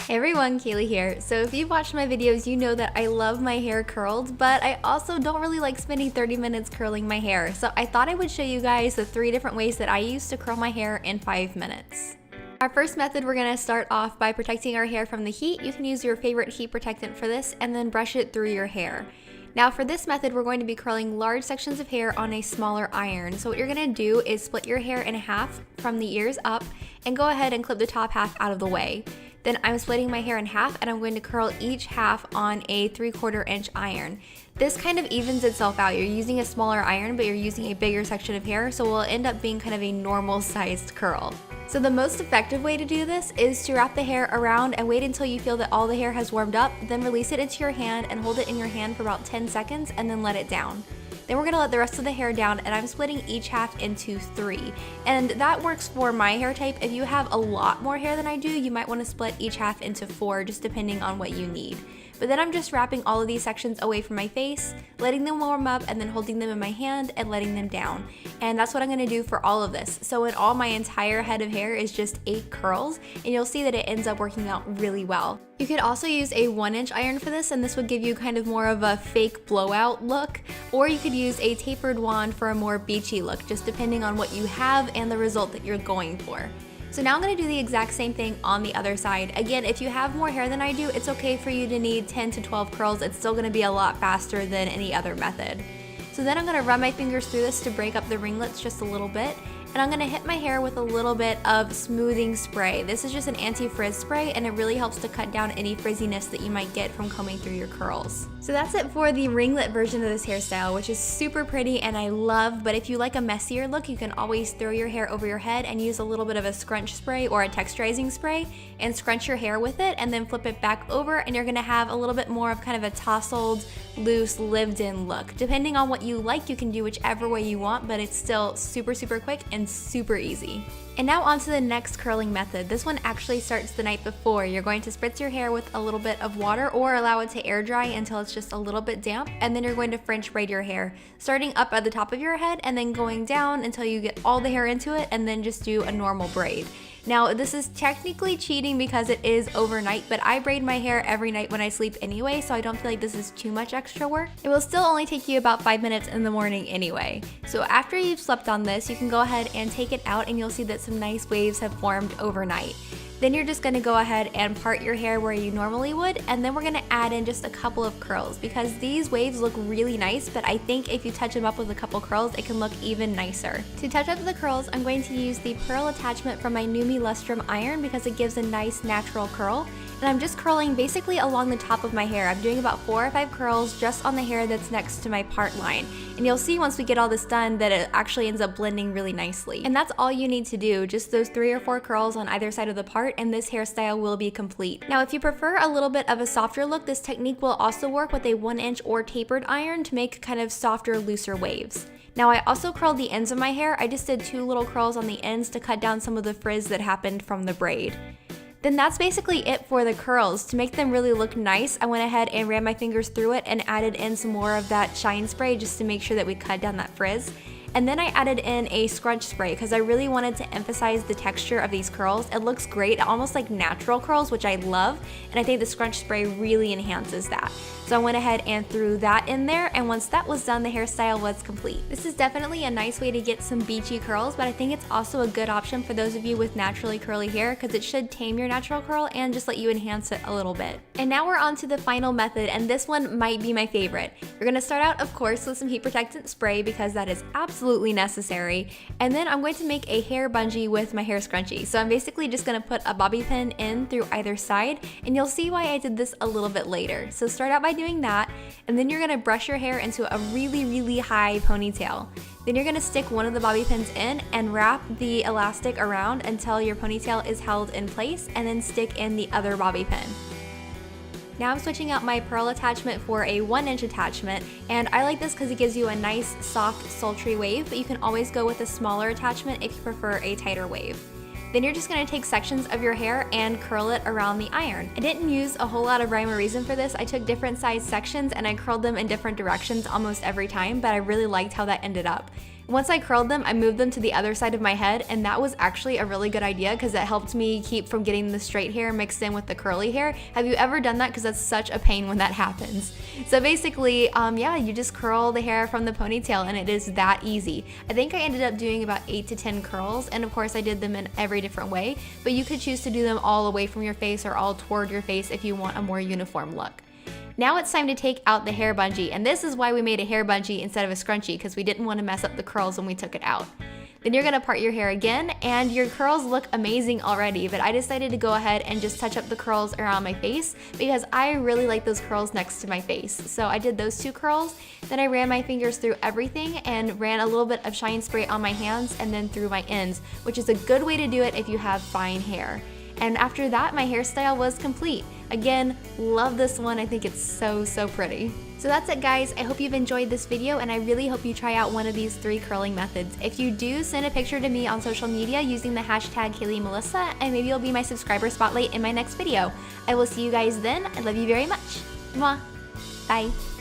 Hey everyone, Kaylee here. So if you've watched my videos, you know that I love my hair curled, but I also don't really like spending 30 minutes curling my hair. So I thought I would show you guys the 3 different ways that I use to curl my hair in 5 minutes. Our first method, we're going to start off by protecting our hair from the heat. You can use your favorite heat protectant for this and then brush it through your hair. Now for this method, we're going to be curling large sections of hair on a smaller iron. So what you're going to do is split your hair in half from the ears up and go ahead and clip the top half out of the way. Then I'm splitting my hair in half and I'm going to curl each half on a 3/4 inch iron. This kind of evens itself out. You're using a smaller iron, but you're using a bigger section of hair, so it will end up being kind of a normal sized curl. So the most effective way to do this is to wrap the hair around and wait until you feel that all the hair has warmed up, then release it into your hand and hold it in your hand for about 10 seconds and then let it down. Then we're going to let the rest of the hair down, and I'm splitting each half into 3. And that works for my hair type. If you have a lot more hair than I do, you might want to split each half into 4, just depending on what you need. But then I'm just wrapping all of these sections away from my face, letting them warm up, and then holding them in my hand and letting them down. And that's what I'm going to do for all of this. So in all, my entire head of hair is just 8 curls, and you'll see that it ends up working out really well. You could also use a 1-inch iron for this, and this would give you kind of more of a fake blowout look, or you could use a tapered wand for a more beachy look, just depending on what you have and the result that you're going for. So now I'm going to do the exact same thing on the other side. Again, if you have more hair than I do, it's okay for you to need 10 to 12 curls. It's still going to be a lot faster than any other method. So then I'm going to run my fingers through this to break up the ringlets just a little bit. And I'm going to hit my hair with a little bit of smoothing spray. This is just an anti-frizz spray, and it really helps to cut down any frizziness that you might get from combing through your curls. So that's it for the ringlet version of this hairstyle, which is super pretty and I love. But if you like a messier look, you can always throw your hair over your head and use a little bit of a scrunch spray or a texturizing spray and scrunch your hair with it and then flip it back over, and you're going to have a little bit more of kind of a tousled, loose, lived-in look. Depending on what you like, you can do whichever way you want, but it's still super quick and super easy. And now on to the next curling method. This one actually starts the night before. You're going to spritz your hair with a little bit of water or allow it to air dry until it's just a little bit damp, and then you're going to French braid your hair, starting up at the top of your head and then going down until you get all the hair into it, and then just do a normal braid. Now, this is technically cheating because it is overnight, but I braid my hair every night when I sleep anyway, so I don't feel like this is too much extra work. It will still only take you about 5 minutes in the morning anyway. So after you've slept on this, you can go ahead and take it out, and you'll see that some nice waves have formed overnight. Then you're just going to go ahead and part your hair where you normally would, and then we're going to add in just a couple of curls because these waves look really nice, but I think if you touch them up with a couple curls, it can look even nicer. To touch up the curls, I'm going to use the pearl attachment from my Numi Lustrum iron because it gives a nice natural curl. And I'm just curling basically along the top of my hair. I'm doing about 4 or 5 curls just on the hair that's next to my part line. And you'll see once we get all this done that it actually ends up blending really nicely. And that's all you need to do, just those 3 or 4 curls on either side of the part, and this hairstyle will be complete. Now if you prefer a little bit of a softer look, this technique will also work with a 1-inch or tapered iron to make kind of softer, looser waves. Now I also curled the ends of my hair. I just did 2 little curls on the ends to cut down some of the frizz that happened from the braid. Then that's basically it for the curls. To make them really look nice, I went ahead and ran my fingers through it and added in some more of that shine spray just to make sure that we cut down that frizz. And then I added in a scrunch spray because I really wanted to emphasize the texture of these curls. It looks great, almost like natural curls, which I love, and I think the scrunch spray really enhances that. So I went ahead and threw that in there, and once that was done, the hairstyle was complete. This is definitely a nice way to get some beachy curls, but I think it's also a good option for those of you with naturally curly hair because it should tame your natural curl and just let you enhance it a little bit. And now we're on to the final method, and this one might be my favorite. You're going to start out, of course, with some heat protectant spray because that is absolutely necessary, and then I'm going to make a hair bungee with my hair scrunchie. So I'm basically just going to put a bobby pin in through either side, and you'll see why I did this a little bit later. So start out by doing that, and then you're going to brush your hair into a really high ponytail. Then you're going to stick one of the bobby pins in and wrap the elastic around until your ponytail is held in place, and then stick in the other bobby pin. Now I'm switching out my pearl attachment for a 1-inch attachment, and I like this because it gives you a nice, soft, sultry wave, but you can always go with a smaller attachment if you prefer a tighter wave. Then you're just going to take sections of your hair and curl it around the iron. I didn't use a whole lot of rhyme or reason for this. I took different size sections and I curled them in different directions almost every time, but I really liked how that ended up. Once I curled them, I moved them to the other side of my head, and that was actually a really good idea because it helped me keep from getting the straight hair mixed in with the curly hair. Have you ever done that? Because that's such a pain when that happens. So basically, yeah, you just curl the hair from the ponytail and it is that easy. I think I ended up doing about 8 to 10 curls, and of course I did them in every different way, but you could choose to do them all away from your face or all toward your face if you want a more uniform look. Now it's time to take out the hair bungee, and this is why we made a hair bungee instead of a scrunchie, because we didn't want to mess up the curls when we took it out. Then you're gonna part your hair again, and your curls look amazing already, but I decided to go ahead and just touch up the curls around my face because I really like those curls next to my face. So I did those 2 curls, then I ran my fingers through everything and ran a little bit of shine spray on my hands and then through my ends, which is a good way to do it if you have fine hair. And after that, my hairstyle was complete. Again, love this one. I think it's so pretty. So that's it, guys. I hope you've enjoyed this video, and I really hope you try out one of these 3 curling methods. If you do, send a picture to me on social media using the hashtag KayleeMelissa, and maybe you'll be my subscriber spotlight in my next video. I will see you guys then. I love you very much. Mwah. Bye.